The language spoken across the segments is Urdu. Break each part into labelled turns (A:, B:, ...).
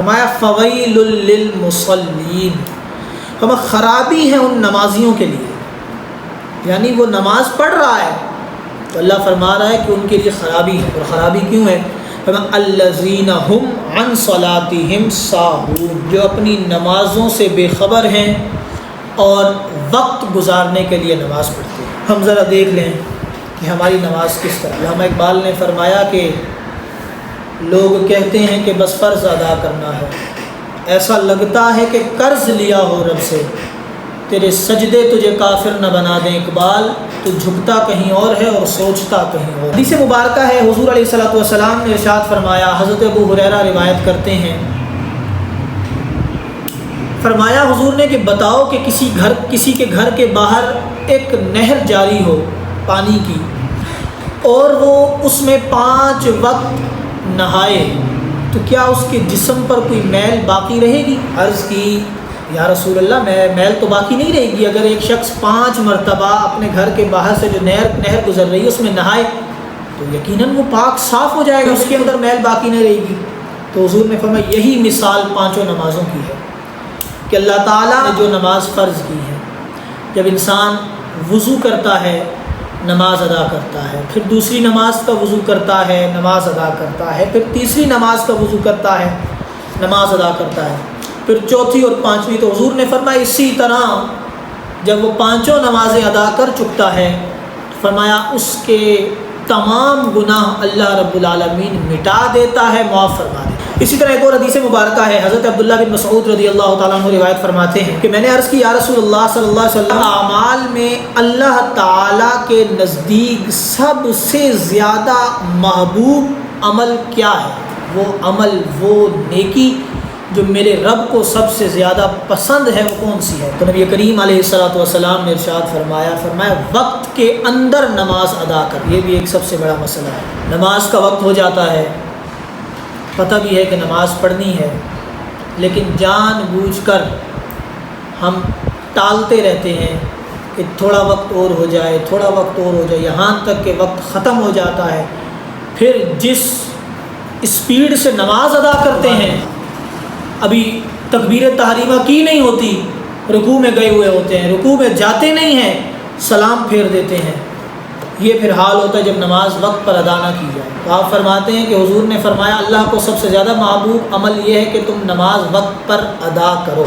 A: فرمایا فویل للمصلین، ہم خرابی ہے ان نمازیوں کے لیے، یعنی وہ نماز پڑھ رہا ہے تو اللہ فرما رہا ہے کہ ان کے لیے خرابی ہے. اور خرابی کیوں ہے؟ الذین هم عن صلاتہم ساہون، جو اپنی نمازوں سے بے خبر ہیں اور وقت گزارنے کے لیے نماز پڑھتے ہیں. ہم ذرا دیکھ لیں کہ ہماری نماز کس طرح. علامہ اقبال نے فرمایا کہ لوگ کہتے ہیں کہ بس فرض ادا کرنا ہے، ایسا لگتا ہے کہ قرض لیا ہو رب سے، تیرے سجدے تجھے کافر نہ بنا دیں اقبال، تو جھکتا کہیں اور ہے اور سوچتا کہیں اور. حدیث مبارکہ ہے، حضور علیہ الصلوۃ والسلام نے ارشاد فرمایا، حضرت ابو ہریرہ روایت کرتے ہیں، فرمایا حضور نے کہ بتاؤ کہ کسی کے گھر کے باہر ایک نہر جاری ہو پانی کی، اور وہ اس میں 5 وقت نہائے، تو کیا اس کے جسم پر کوئی میل باقی رہے گی؟ عرض کی یا رسول اللہ میل تو باقی نہیں رہے گی. اگر ایک شخص 5 مرتبہ اپنے گھر کے باہر سے جو نہر گزر رہی ہے اس میں نہائے تو یقیناً وہ پاک صاف ہو جائے گا، اس کے اندر میل باقی نہیں رہے گی. تو حضور نے فرمایا یہی مثال 5 نمازوں کی ہے کہ اللہ تعالیٰ نے جو نماز فرض کی ہے، جب انسان وضو کرتا ہے نماز ادا کرتا ہے، پھر دوسری نماز کا وضو کرتا ہے نماز ادا کرتا ہے، پھر تیسری نماز کا وضو کرتا ہے نماز ادا کرتا ہے، پھر چوتھی اور 5ویں. تو حضور نے فرمایا اسی طرح جب وہ 5 نمازیں ادا کر چکتا ہے، فرمایا اس کے تمام گناہ اللہ رب العالمین مٹا دیتا ہے، معاف فرما دیتا ہے. اسی طرح ایک اور حدیث مبارکہ ہے، حضرت عبداللہ بن مسعود رضی اللہ تعالیٰ عنہ روایت فرماتے ہیں کہ میں نے عرض کی یا رسول اللہ صلی اللہ علیہ وسلم، اعمال میں اللہ تعالیٰ کے نزدیک سب سے زیادہ محبوب عمل کیا ہے؟ وہ عمل، وہ نیکی جو میرے رب کو سب سے زیادہ پسند ہے وہ کون سی ہے؟ تو نبی کریم علیہ الصلوۃ والسلام نے ارشاد فرمایا وقت کے اندر نماز ادا کر. یہ بھی ایک سب سے بڑا مسئلہ ہے. نماز کا وقت ہو جاتا ہے، پتہ بھی ہے کہ نماز پڑھنی ہے، لیکن جان بوجھ کر ہم ٹالتے رہتے ہیں کہ تھوڑا وقت اور ہو جائے، تھوڑا وقت اور ہو جائے، یہاں تک کہ وقت ختم ہو جاتا ہے. پھر جس اسپیڈ سے نماز ادا کرتے ہیں، ابھی تکبیر تحریمہ کی نہیں ہوتی، رکوع میں گئے ہوئے ہوتے ہیں، رکوع میں جاتے نہیں ہیں، سلام پھیر دیتے ہیں. یہ پھر حال ہوتا ہے جب نماز وقت پر ادا نہ کی جائے. تو آپ فرماتے ہیں کہ حضور نے فرمایا اللہ کو سب سے زیادہ محبوب عمل یہ ہے کہ تم نماز وقت پر ادا کرو.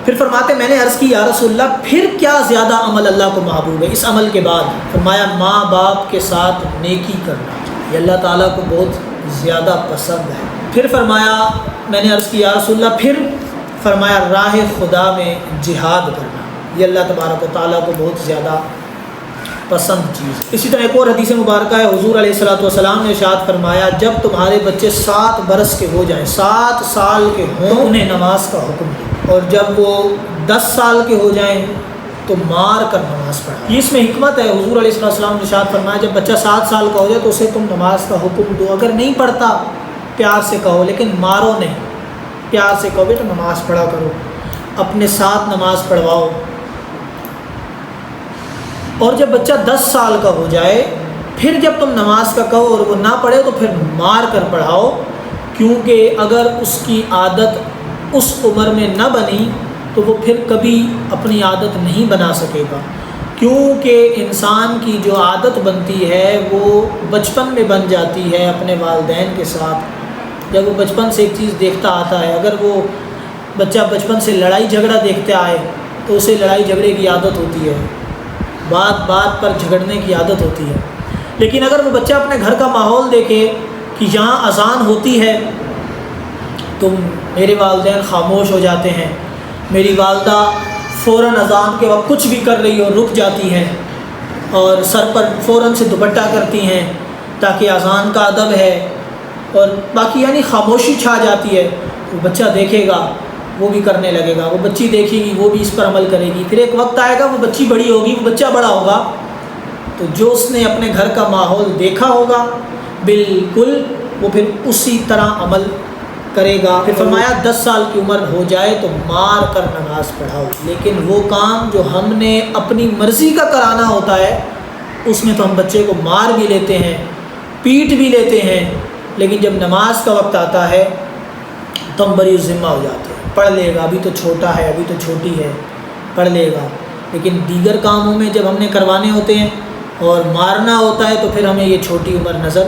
A: پھر فرماتے میں نے عرض کی یا رسول اللہ پھر کیا زیادہ عمل اللہ کو محبوب ہے اس عمل کے بعد؟ فرمایا ماں باپ کے ساتھ نیکی کرنا، یہ اللہ تعالیٰ کو بہت زیادہ پسند ہے. پھر فرمایا میں نے عرض کی یا رسول اللہ پھر؟ فرمایا راہ خدا میں جہاد کرنا، یہ اللہ تبارک و تعالیٰ کو بہت زیادہ پسند چیز. اسی طرح ایک اور حدیث مبارکہ ہے، حضور علیہ الصلوۃ والسلام نے ارشاد فرمایا جب تمہارے بچے 7 برس کے ہو جائیں، 7 سال کے ہوں، انہیں نماز کا حکم دو، اور جب وہ 10 سال کے ہو جائیں تو مار کر نماز پڑھا. یہ اس میں حکمت ہے. حضور علیہ الصلوۃ والسلام نے ارشاد فرمایا جب بچہ 7 سال کا ہو جائے تو اسے تم نماز کا حکم دو، اگر نہیں پڑھتا پیار سے کہو، لیکن مارو نہیں، پیار سے کہو بیٹا نماز پڑھا کرو، اپنے ساتھ نماز پڑھواؤ. اور جب بچہ 10 سال کا ہو جائے پھر جب تم نماز کا کہو اور وہ نہ پڑھے تو پھر مار کر پڑھاؤ، کیونکہ اگر اس کی عادت اس عمر میں نہ بنی تو وہ پھر کبھی اپنی عادت نہیں بنا سکے گا. کیونکہ انسان کی جو عادت بنتی ہے وہ بچپن میں بن جاتی ہے اپنے والدین کے ساتھ. جب وہ بچپن سے ایک چیز دیکھتا آتا ہے، اگر وہ بچہ بچپن سے لڑائی جھگڑا دیکھتے آئے تو اسے لڑائی جھگڑے کی عادت ہوتی ہے، بات بات پر جھگڑنے کی عادت ہوتی ہے. لیکن اگر وہ بچہ اپنے گھر کا ماحول دیکھے کہ یہاں اذان ہوتی ہے تو میرے والدین خاموش ہو جاتے ہیں، میری والدہ فوراً اذان کے وقت کچھ بھی کر رہی ہو رک جاتی ہیں اور سر پر فوراً سے دوپٹہ کرتی ہیں تاکہ اذان کا ادب ہے، اور باقی یعنی خاموشی چھا جاتی ہے. وہ بچہ دیکھے گا وہ بھی کرنے لگے گا، وہ بچی دیکھے گی وہ بھی اس پر عمل کرے گی. پھر ایک وقت آئے گا وہ بچی بڑی ہوگی، وہ بچہ بڑا ہوگا، تو جو اس نے اپنے گھر کا ماحول دیکھا ہوگا بالکل وہ پھر اسی طرح عمل کرے گا. پھر فرمایا 10 سال کی عمر ہو جائے تو مار کر نماز پڑھاؤ. لیکن وہ کام جو ہم نے اپنی مرضی کا کرانا ہوتا ہے اس میں تو ہم بچے کو مار بھی لیتے ہیں، پیٹ بھی لیتے ہیں، لیکن جب نماز کا وقت آتا ہے تو ہم بری ذمہ ہو جاتے ہیں، پڑھ لے گا، ابھی تو چھوٹا ہے، ابھی تو چھوٹی ہے، پڑھ لے گا. لیکن دیگر کاموں میں جب ہم نے کروانے ہوتے ہیں اور مارنا ہوتا ہے تو پھر ہمیں یہ چھوٹی عمر نظر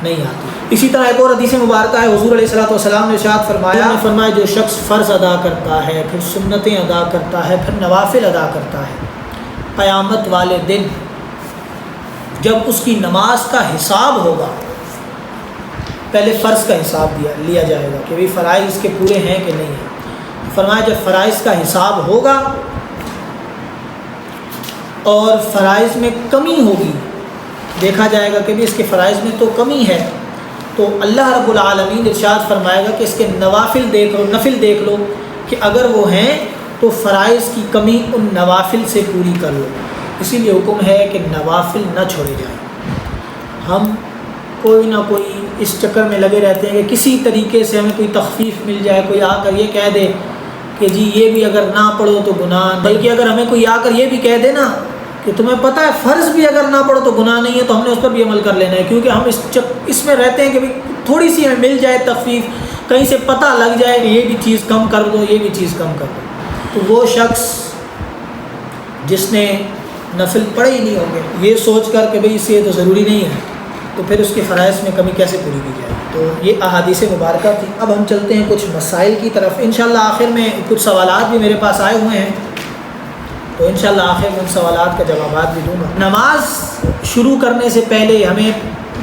A: نہیں آتی. اسی طرح ایک اور حدیث مبارکہ ہے، حضور علیہ الصلوۃ والسلام نے ارشاد فرمایا جو شخص فرض ادا کرتا ہے، پھر سنتیں ادا کرتا ہے، پھر نوافل ادا کرتا ہے، قیامت والے دن جب اس کی نماز کا حساب ہوگا، پہلے فرض کا حساب لیا جائے گا کہ بھی فرائض اس کے پورے ہیں کہ نہیں ہیں. فرمایا جب فرائض کا حساب ہوگا اور فرائض میں کمی ہوگی، دیکھا جائے گا کہ بھی اس کے فرائض میں تو کمی ہے، تو اللہ رب العالمین ارشاد فرمائے گا کہ اس کے نوافل دیکھ لو کہ اگر وہ ہیں تو فرائض کی کمی ان نوافل سے پوری کر لو. اسی لیے حکم ہے کہ نوافل نہ چھوڑے جائیں. ہم کوئی نہ کوئی اس چکر میں لگے رہتے ہیں کہ کسی طریقے سے ہمیں کوئی تخفیف مل جائے، کوئی آ کر یہ کہہ دے کہ جی یہ بھی اگر نہ پڑھو تو گناہ، بلکہ اگر ہمیں کوئی آ کر یہ بھی کہہ دے نا کہ تمہیں پتہ ہے فرض بھی اگر نہ پڑھو تو گناہ نہیں ہے، تو ہم نے اس پر بھی عمل کر لینا ہے، کیونکہ ہم اس میں رہتے ہیں کہ تھوڑی سی ہمیں مل جائے تخفیف، کہیں سے پتہ لگ جائے کہ یہ بھی چیز کم کر دو، یہ بھی چیز کم کر دو. تو وہ شخص جس نے نفل پڑھے ہی نہیں ہوں گے یہ سوچ کر کہ بھئی اس یہ تو ضروری نہیں ہے، تو پھر اس کے فرائض میں کمی کیسے پوری کی جائے. تو یہ احادیث مبارکہ تھی. اب ہم چلتے ہیں کچھ مسائل کی طرف. انشاءاللہ آخر میں کچھ سوالات بھی میرے پاس آئے ہوئے ہیں، تو انشاءاللہ آخر میں ان سوالات کا جوابات بھی دوں گا. نماز شروع کرنے سے پہلے ہمیں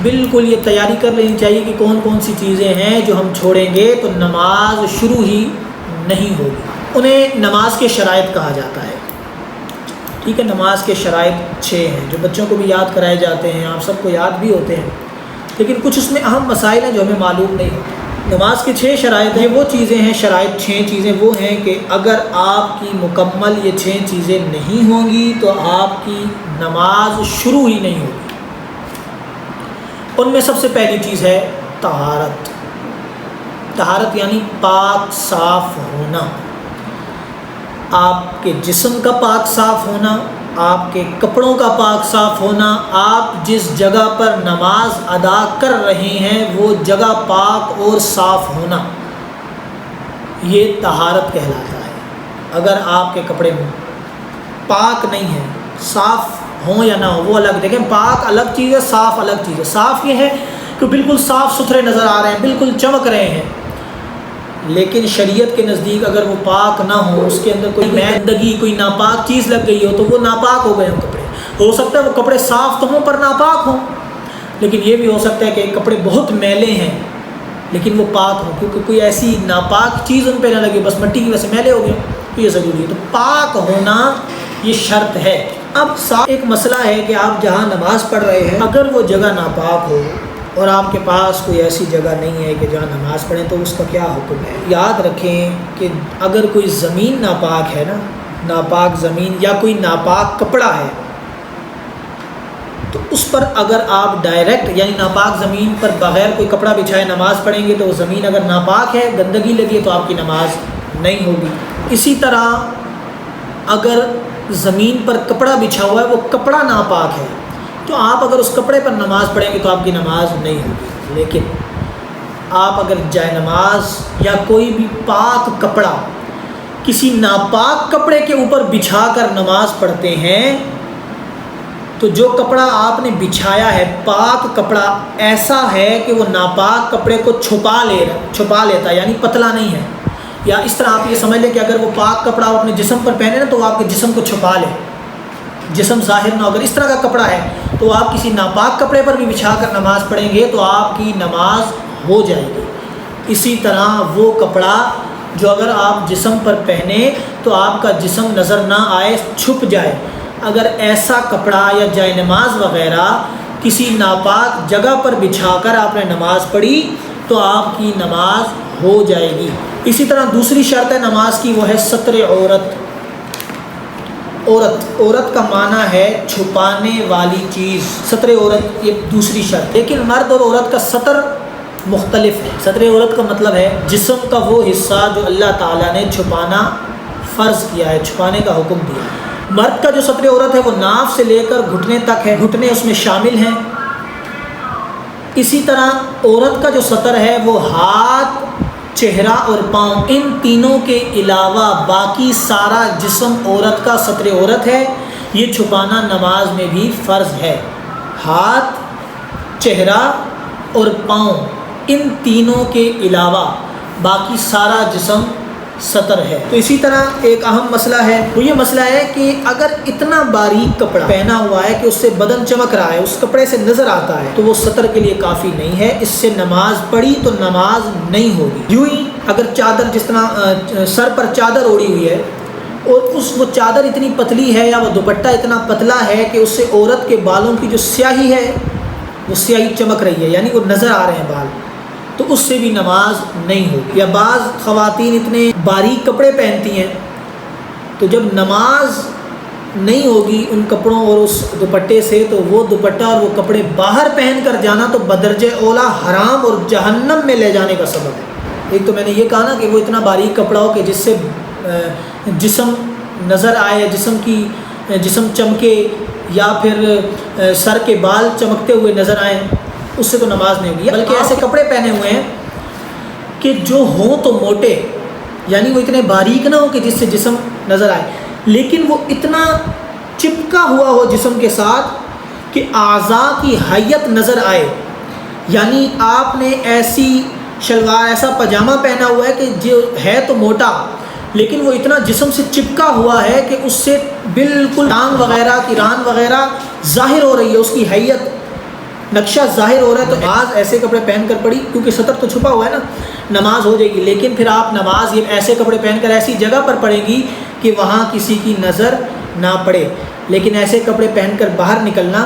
A: بالکل یہ تیاری کر لینی چاہیے کہ کون کون سی چیزیں ہیں جو ہم چھوڑیں گے تو نماز شروع ہی نہیں ہوگی. انہیں نماز کے شرائط کہا جاتا ہے. ٹھیک ہے، نماز کے شرائط 6 ہیں جو بچوں کو بھی یاد کرائے جاتے ہیں، آپ سب کو یاد بھی ہوتے ہیں، لیکن کچھ اس میں اہم مسائل ہیں جو ہمیں معلوم نہیں ہوتے. نماز کے 6 شرائط ہیں. وہ چیزیں ہیں، شرائط 6 چیزیں وہ ہیں کہ اگر آپ کی مکمل یہ 6 چیزیں نہیں ہوں گی تو آپ کی نماز شروع ہی نہیں ہوگی. ان میں سب سے پہلی چیز ہے طہارت. طہارت یعنی پاک صاف ہونا. آپ کے جسم کا پاک صاف ہونا، آپ کے کپڑوں کا پاک صاف ہونا، آپ جس جگہ پر نماز ادا کر رہے ہیں وہ جگہ پاک اور صاف ہونا، یہ طہارت کہلاتا ہے. اگر آپ کے کپڑے پاک نہیں ہیں، صاف ہوں یا نہ ہوں وہ الگ. دیکھیں پاک الگ چیز ہے، صاف الگ چیز ہے. صاف یہ ہے کہ بالکل صاف ستھرے نظر آ رہے ہیں، بالکل چمک رہے ہیں، لیکن شریعت کے نزدیک اگر وہ پاک نہ ہو، اس کے اندر کوئی گندگی، کوئی ناپاک چیز لگ گئی ہو تو وہ ناپاک ہو گئے ہوں کپڑے. ہو سکتا ہے وہ کپڑے صاف تو ہوں پر ناپاک ہوں، لیکن یہ بھی ہو سکتا ہے کہ کپڑے بہت میلے ہیں لیکن وہ پاک ہوں، کیونکہ کوئی ایسی ناپاک چیز ان پہ نہ لگے، بس مٹی کی وجہ سے میلے ہو گئے، تو یہ ضروری ہے. تو پاک ہونا یہ شرط ہے. اب ایک مسئلہ ہے کہ آپ جہاں نماز پڑھ رہے ہیں اگر وہ جگہ ناپاک ہو اور آپ کے پاس کوئی ایسی جگہ نہیں ہے کہ جہاں نماز پڑھیں تو اس کا کیا حکم ہے. یاد رکھیں کہ اگر کوئی زمین ناپاک ہے نا، ناپاک زمین یا کوئی ناپاک کپڑا ہے تو اس پر اگر آپ ڈائریکٹ یعنی ناپاک زمین پر بغیر کوئی کپڑا بچھائے نماز پڑھیں گے تو وہ زمین اگر ناپاک ہے، گندگی لگی ہے تو آپ کی نماز نہیں ہوگی. اسی طرح اگر زمین پر کپڑا بچھا ہوا ہے وہ کپڑا ناپاک ہے تو آپ اگر اس کپڑے پر نماز پڑھیں گے تو آپ کی نماز نہیں ہوگی. لیکن آپ اگر جائے نماز یا کوئی بھی پاک کپڑا کسی ناپاک کپڑے کے اوپر بچھا کر نماز پڑھتے ہیں تو جو کپڑا آپ نے بچھایا ہے پاک کپڑا ایسا ہے کہ وہ ناپاک کپڑے کو چھپا لیتا ہے، یعنی پتلا نہیں ہے. یا اس طرح آپ یہ سمجھ لیں کہ اگر وہ پاک کپڑا آپ اپنے جسم پر پہنے نا تو وہ آپ کے جسم کو چھپا لے، جسم ظاہر نہ ہو. اگر اس طرح کا کپڑا ہے تو آپ کسی ناپاک کپڑے پر بھی بچھا کر نماز پڑھیں گے تو آپ کی نماز ہو جائے گی. اسی طرح وہ کپڑا جو اگر آپ جسم پر پہنے تو آپ کا جسم نظر نہ آئے، چھپ جائے، اگر ایسا کپڑا یا جائے نماز وغیرہ کسی ناپاک جگہ پر بچھا کر آپ نے نماز پڑھی تو آپ کی نماز ہو جائے گی. اسی طرح دوسری شرط ہے نماز کی، وہ ہے ستر عورت. عورت کا معنی ہے چھپانے والی چیز. ستر عورت یہ دوسری شرط. لیکن مرد اور عورت کا ستر مختلف ہے. ستر عورت کا مطلب ہے جسم کا وہ حصہ جو اللہ تعالیٰ نے چھپانا فرض کیا ہے، چھپانے کا حکم دیا. مرد کا جو ستر عورت ہے وہ ناف سے لے کر گھٹنے تک ہے، گھٹنے اس میں شامل ہیں. اسی طرح عورت کا جو ستر ہے وہ ہاتھ چہرہ اور پاؤں، ان تینوں کے علاوہ باقی سارا جسم عورت کا ستر عورت ہے، یہ چھپانا نماز میں بھی فرض ہے۔ ہاتھ، چہرہ اور پاؤں، ان تینوں کے علاوہ باقی سارا جسم ستر ہے۔ تو اسی طرح ایک اہم مسئلہ ہے، وہ یہ مسئلہ ہے کہ اگر اتنا باریک کپڑا پہنا ہوا ہے کہ اس سے بدن چمک رہا ہے، اس کپڑے سے نظر آتا ہے، تو وہ ستر کے لیے کافی نہیں ہے، اس سے نماز پڑھی تو نماز نہیں ہوگی۔ یوں ہی اگر چادر، جس طرح سر پر چادر اوڑھی ہوئی ہے اور وہ چادر اتنی پتلی ہے یا وہ دوپٹہ اتنا پتلا ہے کہ اس سے عورت کے بالوں کی جو سیاہی ہے وہ سیاہی چمک رہی ہے، یعنی وہ نظر آ رہے ہیں بال، تو اس سے بھی نماز نہیں ہوگی۔ یا بعض خواتین اتنے باریک کپڑے پہنتی ہیں، تو جب نماز نہیں ہوگی ان کپڑوں اور اس دوپٹے سے، تو وہ دوپٹہ اور وہ کپڑے باہر پہن کر جانا تو بدرجہ اولا حرام اور جہنم میں لے جانے کا سبب ہے۔ ایک تو میں نے یہ کہا نا کہ وہ اتنا باریک کپڑا ہو کہ جس سے جسم نظر آئے، جسم چمکے، یا پھر سر کے بال چمکتے ہوئے نظر آئیں، اس سے تو نماز نہیں ہوگی۔ بلکہ ایسے کپڑے پہنے ہوئے ہیں کہ جو ہوں تو موٹے، یعنی وہ اتنے باریک نہ ہو کہ جس سے جسم نظر آئے، لیکن وہ اتنا چپکا ہوا ہو جسم کے ساتھ کہ اعضاء کی حیت نظر آئے۔ یعنی آپ نے ایسی شلوار، ایسا پاجامہ پہنا ہوا ہے کہ جو ہے تو موٹا، لیکن وہ اتنا جسم سے چپکا ہوا ہے کہ اس سے بالکل ٹانگ وغیرہ کی ران وغیرہ ظاہر ہو رہی ہے، اس کی حیت نقشہ ظاہر ہو رہا ہے، تو نماز ایسے کپڑے پہن کر پڑھی، کیونکہ ستر تو چھپا ہوا ہے نا، نماز ہو جائے گی۔ لیکن پھر آپ نماز یہ ایسے کپڑے پہن کر ایسی جگہ پر پڑھیں گی کہ وہاں کسی کی نظر نہ پڑے، لیکن ایسے کپڑے پہن کر باہر نکلنا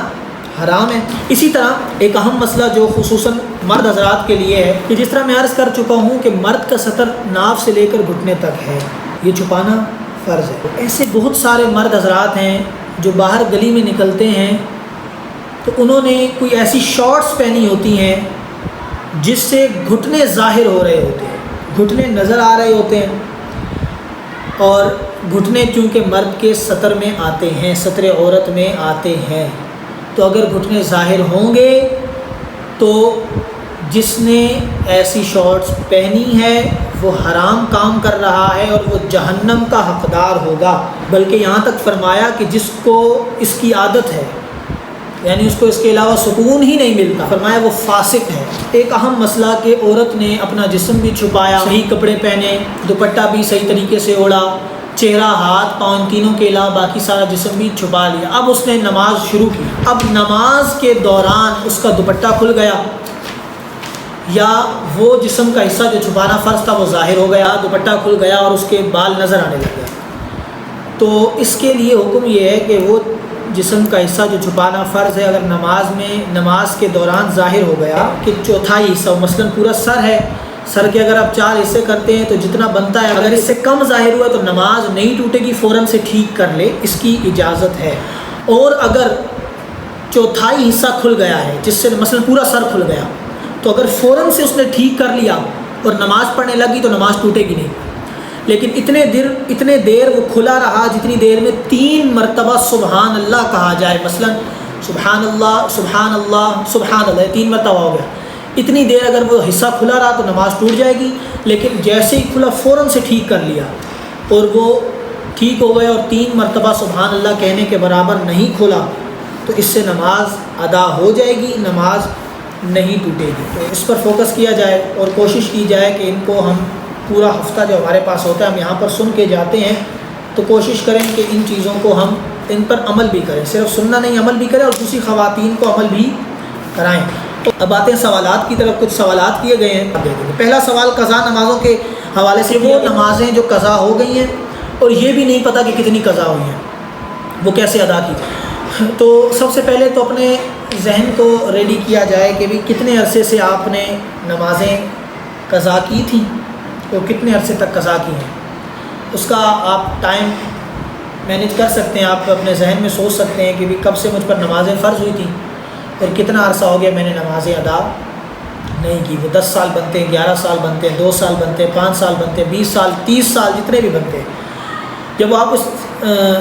A: حرام ہے۔ اسی طرح ایک اہم مسئلہ جو خصوصاً مرد حضرات کے لیے ہے، کہ جس طرح میں عرض کر چکا ہوں کہ مرد کا ستر ناف سے لے کر گھٹنے تک ہے، یہ چھپانا فرض ہے۔ ایسے بہت سارے مرد حضرات ہیں جو باہر گلی میں نکلتے ہیں تو انہوں نے کوئی ایسی شارٹس پہنی ہوتی ہیں جس سے گھٹنے ظاہر ہو رہے ہوتے ہیں، گھٹنے نظر آ رہے ہوتے ہیں، اور گھٹنے چونکہ مرد کے ستر میں آتے ہیں، ستر عورت میں آتے ہیں، تو اگر گھٹنے ظاہر ہوں گے تو جس نے ایسی شارٹس پہنی ہے وہ حرام کام کر رہا ہے اور وہ جہنم کا حقدار ہوگا۔ بلکہ یہاں تک فرمایا کہ جس کو اس کی عادت ہے، یعنی اس کو اس کے علاوہ سکون ہی نہیں ملتا، فرمایا وہ فاسق ہے۔ ایک اہم مسئلہ کہ عورت نے اپنا جسم بھی چھپایا، صحیح کپڑے پہنے، دوپٹہ بھی صحیح طریقے سے اوڑھا، چہرہ، ہاتھ، پاؤں، ان تینوں کے علاوہ باقی سارا جسم بھی چھپا لیا۔ اب اس نے نماز شروع کی، اب نماز کے دوران اس کا دوپٹہ کھل گیا، یا وہ جسم کا حصہ جو چھپانا فرض تھا وہ ظاہر ہو گیا، دوپٹہ کھل گیا اور اس کے بال نظر آنے لگ گئے، تو اس کے لیے حکم یہ ہے کہ وہ جسم کا حصہ جو چھپانا فرض ہے، اگر نماز کے دوران ظاہر ہو گیا کہ چوتھائی حصہ، مثلاً پورا سر ہے، سر کے اگر آپ 4 حصے کرتے ہیں تو جتنا بنتا ہے، اگر اس سے کم ظاہر ہوا تو نماز نہیں ٹوٹے گی، فوراً سے ٹھیک کر لے، اس کی اجازت ہے۔ اور اگر چوتھائی حصہ کھل گیا ہے، جس سے مثلاً پورا سر کھل گیا، تو اگر فوراً سے اس نے ٹھیک کر لیا اور نماز پڑھنے لگی تو نماز ٹوٹے گی نہیں۔ لیکن اتنے دیر وہ کھلا رہا جتنی دیر میں 3 مرتبہ سبحان اللہ کہا جائے، مثلا سبحان اللہ سبحان اللہ سبحان اللہ، 3 مرتبہ ہو گیا، اتنی دیر اگر وہ حصہ کھلا رہا تو نماز ٹوٹ جائے گی۔ لیکن جیسے ہی کھلا فوراً سے ٹھیک کر لیا اور وہ ٹھیک ہو گئے اور 3 مرتبہ سبحان اللہ کہنے کے برابر نہیں کھلا تو اس سے نماز ادا ہو جائے گی، نماز نہیں ٹوٹے گی۔ تو اس پر فوکس کیا جائے اور کوشش کی جائے کہ ان کو ہم پورا ہفتہ جو ہمارے پاس ہوتا ہے ہم یہاں پر سن کے جاتے ہیں، تو کوشش کریں کہ ان چیزوں کو ہم ان پر عمل بھی کریں، صرف سننا نہیں، عمل بھی کریں اور دوسری خواتین کو عمل بھی کرائیں۔ تو اب آتے ہیں سوالات کی طرف، کچھ سوالات کیے گئے ہیں۔ پہلا سوال قضا نمازوں کے حوالے سے، وہ نمازیں جو قضا ہو گئی ہیں اور یہ بھی نہیں پتہ کہ کتنی قضا ہوئی ہیں، وہ کیسے ادا کی جائے۔ تو سب سے پہلے تو اپنے ذہن کو ریڈی کیا جائے کہ بھی کتنے عرصے سے آپ نے نمازیں قضا کی تھیں اور کتنے عرصے تک قضا کی ہیں، اس کا آپ ٹائم مینیج کر سکتے ہیں، آپ اپنے ذہن میں سوچ سکتے ہیں کہ بھی کب سے مجھ پر نمازیں فرض ہوئی تھیں اور کتنا عرصہ ہو گیا میں نے نمازیں ادا نہیں کی۔ وہ 10 سال بنتے ہیں، 11 سال بنتے ہیں، 2 سال بنتے ہیں، 5 سال بنتے ہیں، 20 سال، 30 سال، جتنے بھی بنتے ہیں۔ جب آپ اس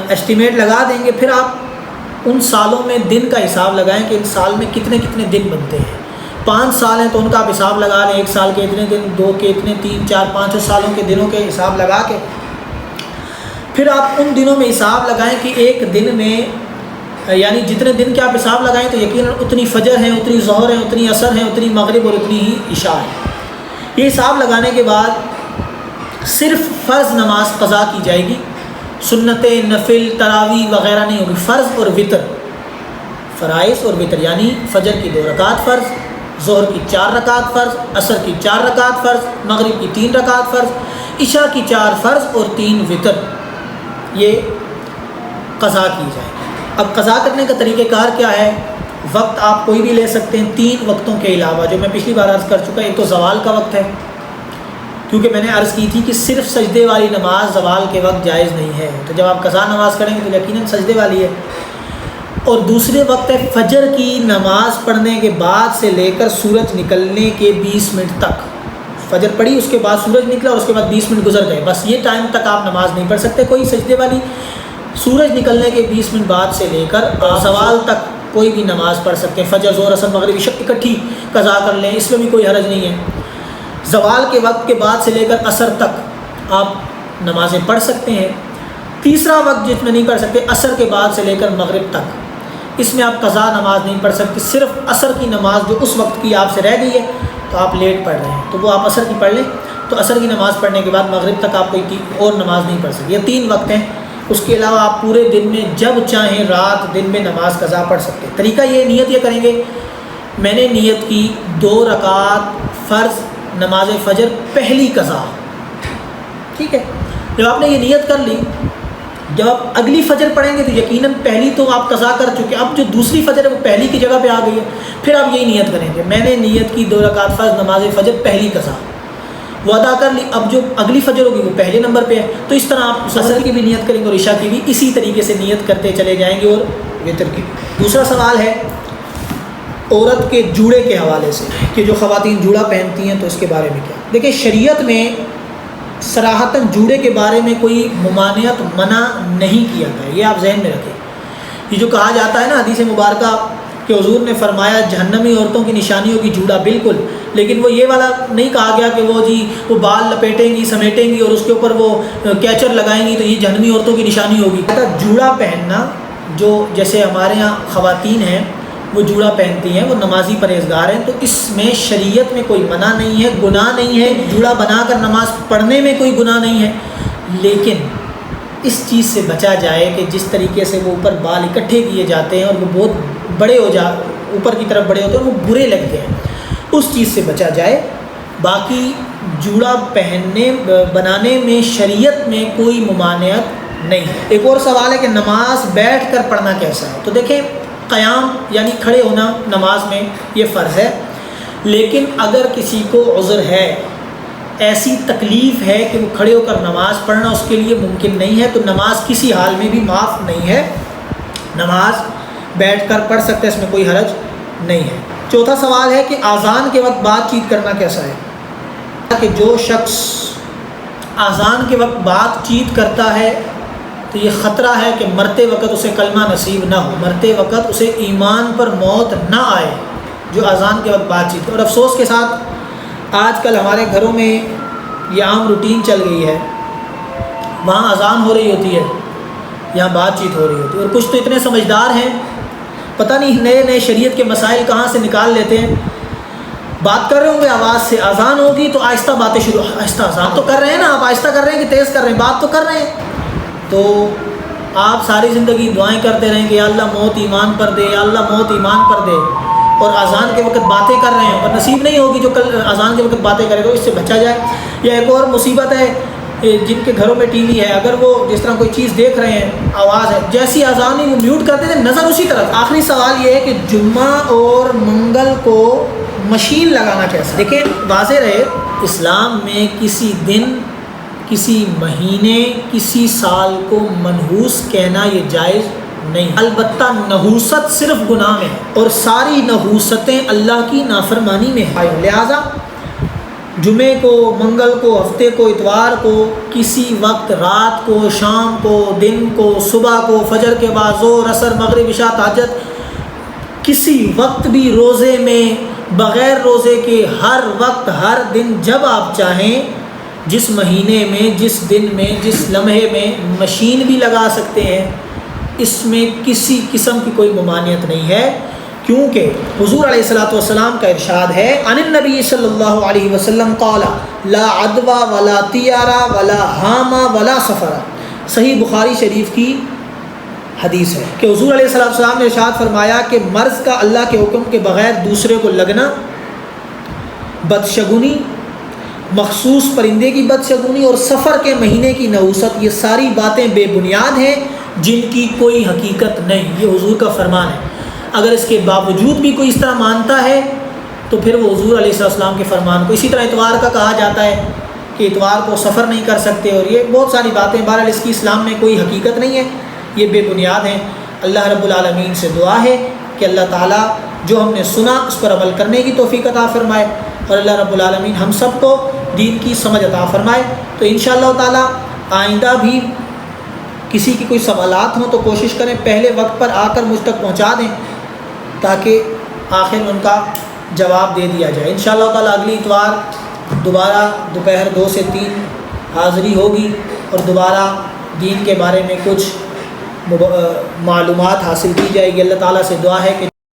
A: ایسٹیمیٹ لگا دیں گے، پھر آپ ان سالوں میں دن کا حساب لگائیں کہ ان سال میں کتنے کتنے دن بنتے ہیں۔ 5 سال ہیں تو ان کا آپ حساب لگا لیں، 1 سال کے اتنے دن، 2 کے اتنے، 3 4 5 سالوں کے دنوں کے حساب لگا کے پھر آپ ان دنوں میں حساب لگائیں کہ ایک دن میں یعنی جتنے دن کے آپ حساب لگائیں تو یقیناً اتنی فجر ہیں، اتنی ظہر ہیں، اتنی عصر ہیں، اتنی مغرب اور اتنی ہی عشاء ہے۔ یہ حساب لگانے کے بعد صرف فرض نماز قضا کی جائے گی، سنتیں، نفل، تراویح وغیرہ نہیں ہوگی، فرض اور وتر، فرائض اور وتر، یعنی فجر کی 2 رکعت فرض، ظہر کی 4 رکعت فرض، عصر کی 4 رکعت فرض، مغرب کی 3 رکعت فرض، عشاء کی 4 فرض اور 3 وتر، یہ قضا کی جائے گی۔ اب قضا کرنے کا طریقہ کار کیا ہے؟ وقت آپ کوئی بھی لے سکتے ہیں 3 وقتوں کے علاوہ، جو میں پچھلی بار عرض کر چکا۔ ایک تو زوال کا وقت ہے، کیونکہ میں نے عرض کی تھی کہ صرف سجدے والی نماز زوال کے وقت جائز نہیں ہے، تو جب آپ قضا نماز کریں گے تو یقیناً سجدے والی ہے۔ اور دوسرے وقت ہے فجر کی نماز پڑھنے کے بعد سے لے کر سورج نکلنے کے 20 منٹ تک۔ فجر پڑھی، اس کے بعد سورج نکلا اور اس کے بعد 20 منٹ گزر گئے، بس یہ ٹائم تک آپ نماز نہیں پڑھ سکتے کوئی سجدے والی۔ سورج نکلنے کے 20 منٹ بعد سے لے کر زوال تک کوئی بھی نماز پڑھ سکتے ہیں، فجر، ظہر، عصر، مغرب، عشاء اکٹھی قضا کر لیں، اس میں بھی کوئی حرج نہیں ہے۔ زوال کے وقت کے بعد سے لے کر عصر تک آپ نمازیں پڑھ سکتے ہیں۔ تیسرا وقت جس میں نہیں پڑھ سکتے، عصر کے بعد سے لے کر مغرب تک، اس میں آپ قضا نماز نہیں پڑھ سکتے، صرف عصر کی نماز جو اس وقت کی آپ سے رہ گئی ہے تو آپ لیٹ پڑھ رہے ہیں تو وہ آپ عصر کی پڑھ لیں، تو عصر کی نماز پڑھنے کے بعد مغرب تک آپ کوئی اور نماز نہیں پڑھ سکتے۔ یہ 3 وقت ہیں، اس کے علاوہ آپ پورے دن میں جب چاہیں رات دن میں نماز قضا پڑھ سکتے ہیں۔ طریقہ یہ، نیت یہ کریں گے، میں نے نیت کی 2 رکعت فرض نماز فجر پہلی قضا، ٹھیک ہے۔ جب آپ نے یہ نیت کر لی، جب آپ اگلی فجر پڑھیں گے تو یقیناً پہلی تو آپ قضا کر چکے، اب جو دوسری فجر ہے وہ پہلی کی جگہ پہ آ گئی ہے، پھر آپ یہی نیت کریں گے، میں نے نیت کی 2 رکعت فرض نماز فجر پہلی قضا، وہ ادا کر لی، اب جو اگلی فجر ہوگی وہ پہلے نمبر پہ ہے، تو اس طرح آپ عصر کی بھی نیت کریں گے اور عشاء کی بھی اسی طریقے سے نیت کرتے چلے جائیں گے، اور وتر کی۔ دوسرا سوال ہے عورت کے جوڑے کے حوالے سے، کہ جو خواتین جوڑا پہنتی ہیں تو اس کے بارے میں کیا؟ دیکھیں، شریعت میں صراحتاً جوڑے کے بارے میں کوئی ممانعت منع نہیں کیا گیا، یہ آپ ذہن میں رکھیں۔ یہ جو کہا جاتا ہے نا حدیث مبارکہ کہ حضور نے فرمایا جہنمی عورتوں کی نشانی ہوگی جوڑا، بالکل، لیکن وہ یہ والا نہیں کہا گیا کہ وہ بال لپیٹیں گی، سمیٹیں گی اور اس کے اوپر وہ کیچر لگائیں گی تو یہ جہنمی عورتوں کی نشانی ہوگی۔ جوڑا پہننا، جو جیسے ہمارے ہاں خواتین ہیں وہ جوڑا پہنتی ہیں، وہ نمازی پرہیزگار ہیں، تو اس میں شریعت میں کوئی منع نہیں ہے، گناہ نہیں ہے، جوڑا بنا کر نماز پڑھنے میں کوئی گناہ نہیں ہے، لیکن اس چیز سے بچا جائے کہ جس طریقے سے وہ اوپر بال اکٹھے کیے جاتے ہیں اور وہ بہت بڑے اوپر کی طرف بڑے ہوتے ہیں اور وہ برے لگتے ہیں، اس چیز سے بچا جائے۔ باقی جوڑا بنانے میں شریعت میں کوئی ممانعت نہیں ہے۔ ایک اور سوال ہے کہ نماز بیٹھ کر پڑھنا کیسا ہے؟ تو دیکھیں، قیام یعنی کھڑے ہونا نماز میں یہ فرض ہے، لیکن اگر کسی کو عذر ہے، ایسی تکلیف ہے کہ وہ کھڑے ہو کر نماز پڑھنا اس کے لیے ممکن نہیں ہے، تو نماز کسی حال میں بھی معاف نہیں ہے، نماز بیٹھ کر پڑھ سکتے، اس میں کوئی حرج نہیں ہے۔ چوتھا سوال ہے کہ اذان کے وقت بات چیت کرنا کیسا ہے؟ کہ جو شخص اذان کے وقت بات چیت کرتا ہے تو یہ خطرہ ہے کہ مرتے وقت اسے کلمہ نصیب نہ ہو، مرتے وقت اسے ایمان پر موت نہ آئے، جو اذان کے وقت بات چیت۔ اور افسوس کے ساتھ آج کل ہمارے گھروں میں یہ عام روٹین چل گئی ہے، وہاں اذان ہو رہی ہوتی ہے، یہاں بات چیت ہو رہی ہوتی ہے، اور کچھ تو اتنے سمجھدار ہیں، پتہ نہیں نئے نئے شریعت کے مسائل کہاں سے نکال لیتے ہیں، بات کر رہے ہوں گے آواز سے، اذان ہوگی تو آہستہ باتیں شروع، آہستہ اذان تو کر رہے ہیں نا آپ، آہستہ کر رہے ہیں کہ تیز کر رہے ہیں، بات تو کر رہے ہیں۔ تو آپ ساری زندگی دعائیں کرتے رہیں کہ یا اللہ موت ایمان پر دے، یا اللہ موت ایمان پر دے، اور اذان کے وقت باتیں کر رہے ہیں اور نصیب نہیں ہوگی جو کل اذان کے وقت باتیں کرے، تو اس سے بچا جائے۔ یا ایک اور مصیبت ہے، جن کے گھروں میں ٹی وی ہے، اگر وہ جس طرح کوئی چیز دیکھ رہے ہیں، آواز ہے، جیسی اذان ہی وہ میوٹ کرتے تھے، نظر اسی طرف۔ آخری سوال یہ ہے کہ جمعہ اور منگل کو مشین لگانا کیسا؟ دیکھیں، واضح رہے، اسلام میں کسی دن، کسی مہینے، کسی سال کو منحوس کہنا یہ جائز نہیں، البتہ نحوست صرف گناہ میں ہے اور ساری نحوستیں اللہ کی نافرمانی میں ہیں، لہٰذا جمعے کو، منگل کو، ہفتے کو، اتوار کو، کسی وقت، رات کو، شام کو، دن کو، صبح کو، فجر کے بعد، ظہر، عصر، مغرب، عشاء، تہجد، کسی وقت بھی روزے میں بغیر روزے کے ہر وقت ہر دن جب آپ چاہیں، جس مہینے میں، جس دن میں، جس لمحے میں مشین بھی لگا سکتے ہیں، اس میں کسی قسم کی کوئی ممانعت نہیں ہے، کیونکہ حضور علیہ الصلوۃ والسلام کا ارشاد ہے عن النبی صلی اللہ علیہ وسلم قال لا عدوى ولا طیارہ ولا حامہ ولا سفر، صحیح بخاری شریف کی حدیث ہے کہ حضور علیہ السلام نے ارشاد فرمایا کہ مرض کا اللہ کے حکم کے بغیر دوسرے کو لگنا، بدشگونی، مخصوص پرندے کی بدشگونی اور سفر کے مہینے کی نحوست، یہ ساری باتیں بے بنیاد ہیں جن کی کوئی حقیقت نہیں، یہ حضور کا فرمان ہے۔ اگر اس کے باوجود بھی کوئی اس طرح مانتا ہے تو پھر وہ حضور علیہ السلام کے فرمان کو، اسی طرح اتوار کا کہا جاتا ہے کہ اتوار کو سفر نہیں کر سکتے، اور یہ بہت ساری باتیں، بہرحال اس کی اسلام میں کوئی حقیقت نہیں ہے، یہ بے بنیاد ہیں۔ اللہ رب العالمین سے دعا ہے کہ اللہ تعالیٰ جو ہم نے سنا اس پر عمل کرنے کی توفیق عطا فرمائے، اور اللہ رب العالمین ہم سب کو دین کی سمجھ عطا فرمائے۔ تو انشاءاللہ تعالیٰ آئندہ بھی کسی کی کوئی سوالات ہوں تو کوشش کریں پہلے وقت پر آ کر مجھ تک پہنچا دیں تاکہ آخر میں ان کا جواب دے دیا جائے۔ انشاءاللہ تعالیٰ اگلی اتوار دوبارہ دوپہر 2 سے 3 حاضری ہوگی اور دوبارہ دین کے بارے میں کچھ معلومات حاصل کی جائے گی۔ اللہ تعالیٰ سے دعا ہے کہ